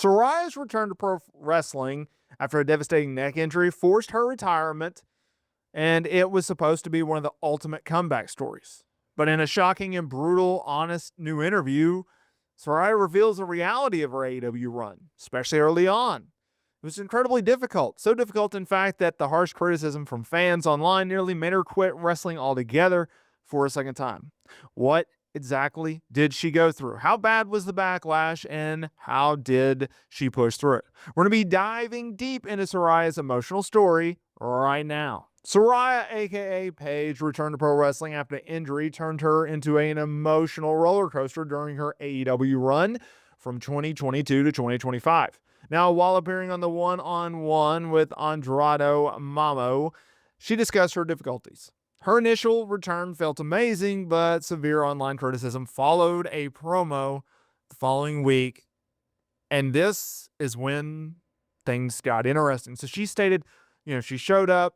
Saraya's return to pro wrestling after a devastating neck injury forced her retirement, and it was supposed to be one of the ultimate comeback stories. But in a shocking and brutal, honest new interview, Saraya reveals the reality of her AEW run, especially early on. It was incredibly difficult. So difficult, in fact, that the harsh criticism from fans online nearly made her quit wrestling altogether for a second time. What exactly did she go through? How bad was the backlash, and how did she push through it? We're going to be diving deep into Saraya's emotional story right now. Saraya, aka Paige, returned to pro wrestling after an injury turned her into an emotional roller coaster during her AEW run from 2022 to 2025. Now, while appearing on the one-on-one with Andrado Mamo, she discussed her difficulties. Her initial return felt amazing, but severe online criticism followed a promo the following week, and this is when things got interesting. So she stated, she showed up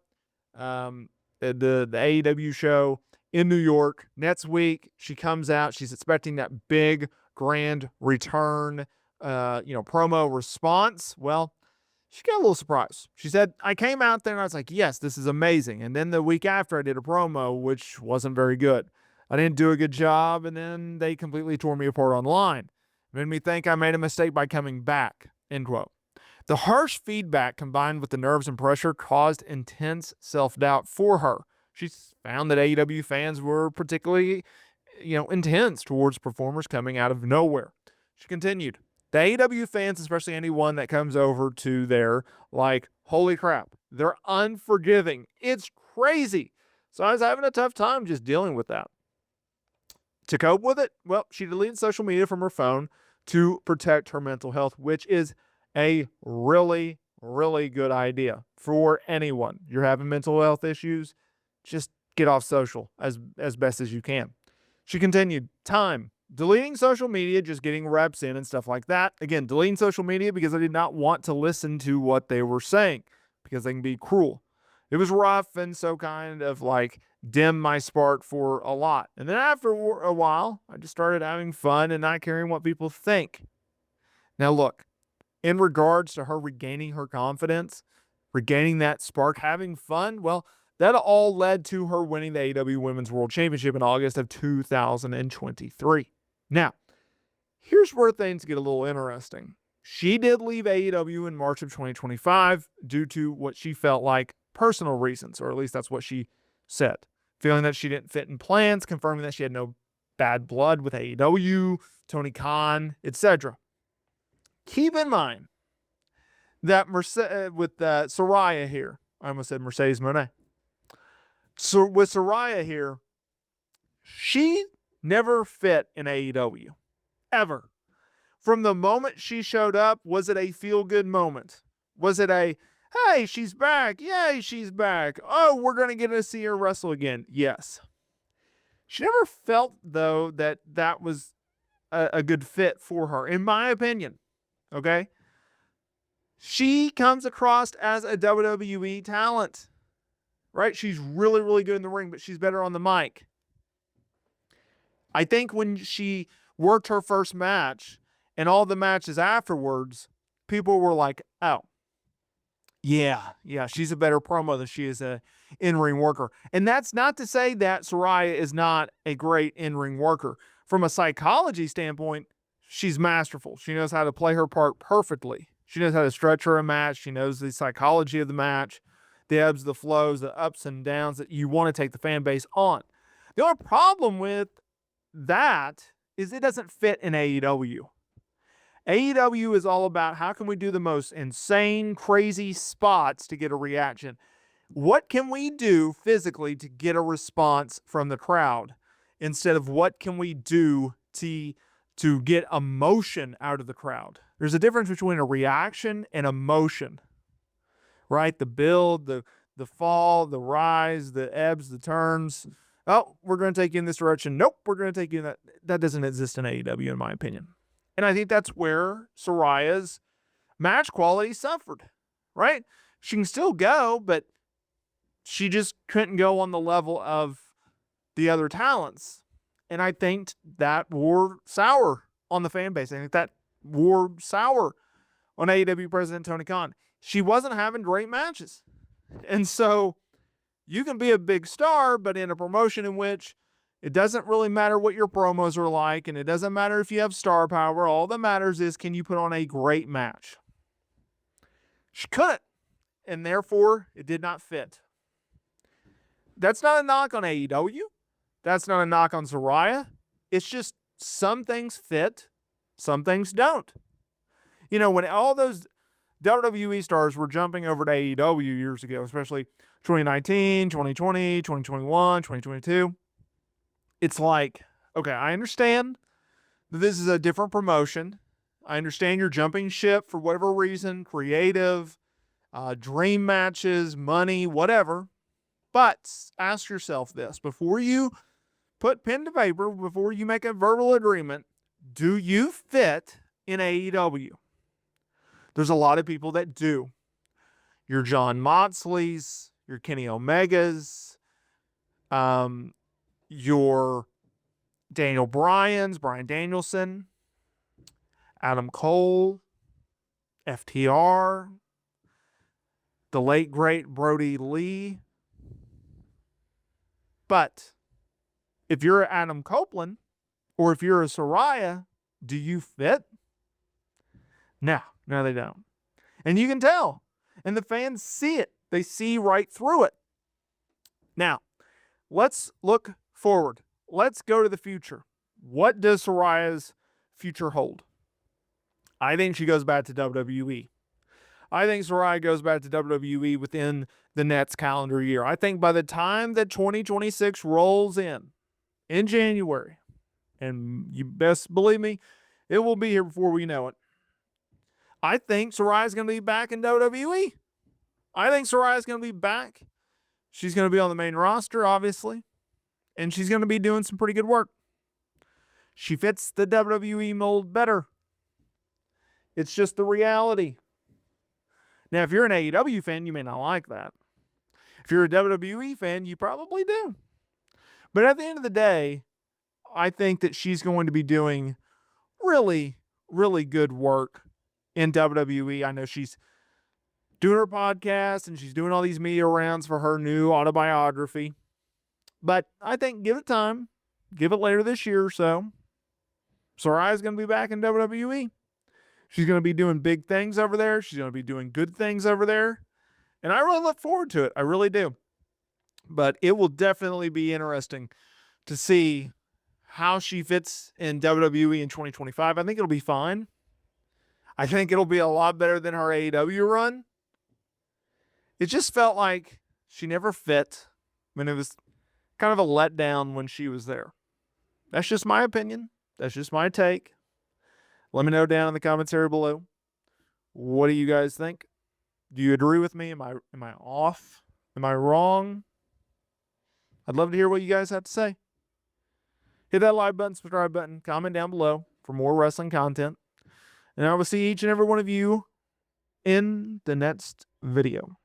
at the AEW show in New York. Next week, she comes out. She's expecting that big, grand return, promo response. Well, she got a little surprised. She said, I came out there and I was like, yes, this is amazing. And then the week after I did a promo, which wasn't very good. I didn't do a good job, and then they completely tore me apart online. It made me think I made a mistake by coming back, end quote. The harsh feedback combined with the nerves and pressure caused intense self-doubt for her. She found that AEW fans were particularly, intense towards performers coming out of nowhere. She continued, the AEW fans, especially anyone that comes over to there, like, holy crap, they're unforgiving. It's crazy. So I was having a tough time just dealing with that. To cope with it, well, she deleted social media from her phone to protect her mental health, which is a really, really good idea for anyone. You're having mental health issues, just get off social as best as you can. She continued, time. Deleting social media, just getting reps in and stuff like that. Again, deleting social media because I did not want to listen to what they were saying because they can be cruel. It was rough, and so kind of like dim my spark for a lot. And then after a while, I just started having fun and not caring what people think. Now look, in regards to her regaining her confidence, regaining that spark, having fun, well, that all led to her winning the AEW Women's World Championship in August of 2023. Now, here's where things get a little interesting. She did leave AEW in March of 2025 due to what she felt like personal reasons, or at least that's what she said. Feeling that she didn't fit in plans, confirming that she had no bad blood with AEW, Tony Khan, etc. Keep in mind that with Saraya here, I almost said Mercedes Moné. So with Saraya here, she never fit in AEW, ever. From the moment she showed up, was it a feel-good moment? Was it a, hey, she's back, yay, she's back, oh, we're going to get to see her wrestle again? Yes. She never felt, though, that was a good fit for her, in my opinion, okay? She comes across as a WWE talent, right? She's really, really good in the ring, but she's better on the mic. I think when she worked her first match and all the matches afterwards, people were like, oh, yeah, she's a better promo than she is a in-ring worker. And that's not to say that Saraya is not a great in-ring worker. From a psychology standpoint, she's masterful. She knows how to play her part perfectly. She knows how to stretch her a match. She knows the psychology of the match, the ebbs, the flows, the ups and downs that you want to take the fan base on. The only problem with that is it doesn't fit in AEW. AEW is all about how can we do the most insane, crazy spots to get a reaction. What can we do physically to get a response from the crowd instead of what can we do to get emotion out of the crowd? There's a difference between a reaction and emotion, right? The build, the fall, the rise, the ebbs, the turns. Oh, we're going to take you in this direction. Nope, we're going to take you in that. That doesn't exist in AEW, in my opinion. And I think that's where Saraya's match quality suffered, right? She can still go, but she just couldn't go on the level of the other talents. And I think that wore sour on the fan base. I think that wore sour on AEW President Tony Khan. She wasn't having great matches. And so you can be a big star, but in a promotion in which it doesn't really matter what your promos are like, and it doesn't matter if you have star power. All that matters is, can you put on a great match? She couldn't, and therefore it did not fit. That's not a knock on AEW. That's not a knock on Saraya. It's just some things fit, some things don't. You know, when all those WWE stars were jumping over to AEW years ago, especially 2019, 2020, 2021, 2022, it's like, okay, I understand that this is a different promotion. I understand you're jumping ship for whatever reason, creative, dream matches, money, whatever. But ask yourself this, before you put pen to paper, before you make a verbal agreement, do you fit in AEW? There's a lot of people that do. Your John Moxleys, your Kenny Omegas, your Daniel Bryans, Bryan Danielson, Adam Cole, FTR, the late great Brody Lee. But if you're Adam Copeland or if you're a Saraya, do you fit? No, they don't. And you can tell. And the fans see it. They see right through it. Now, let's look forward. Let's go to the future. What does Saraya's future hold? I think she goes back to WWE. I think Saraya goes back to WWE within the next calendar year. I think by the time that 2026 rolls in January, and you best believe me, it will be here before we know it, I think Saraya's going to be back in WWE. I think Saraya's going to be back. She's going to be on the main roster, obviously, and she's going to be doing some pretty good work. She fits the WWE mold better. It's just the reality. Now, if you're an AEW fan, you may not like that. If you're a WWE fan, you probably do. But at the end of the day, I think that she's going to be doing really, really good work in WWE. I know she's doing her podcast and she's doing all these media rounds for her new autobiography. But I think give it time. Give it later this year or so. Saraya's going to be back in WWE. She's going to be doing big things over there. She's going to be doing good things over there. And I really look forward to it. I really do. But it will definitely be interesting to see how she fits in WWE in 2025. I think it'll be fine. I think it'll be a lot better than her AEW run. It just felt like she never fit. I mean, it was kind of a letdown when she was there. That's just my opinion. That's just my take. Let me know down in the comments area below. What do you guys think? Do you agree with me? Am I off? Am I wrong? I'd love to hear what you guys have to say. Hit that like button, subscribe button, comment down below for more wrestling content. And I will see each and every one of you in the next video.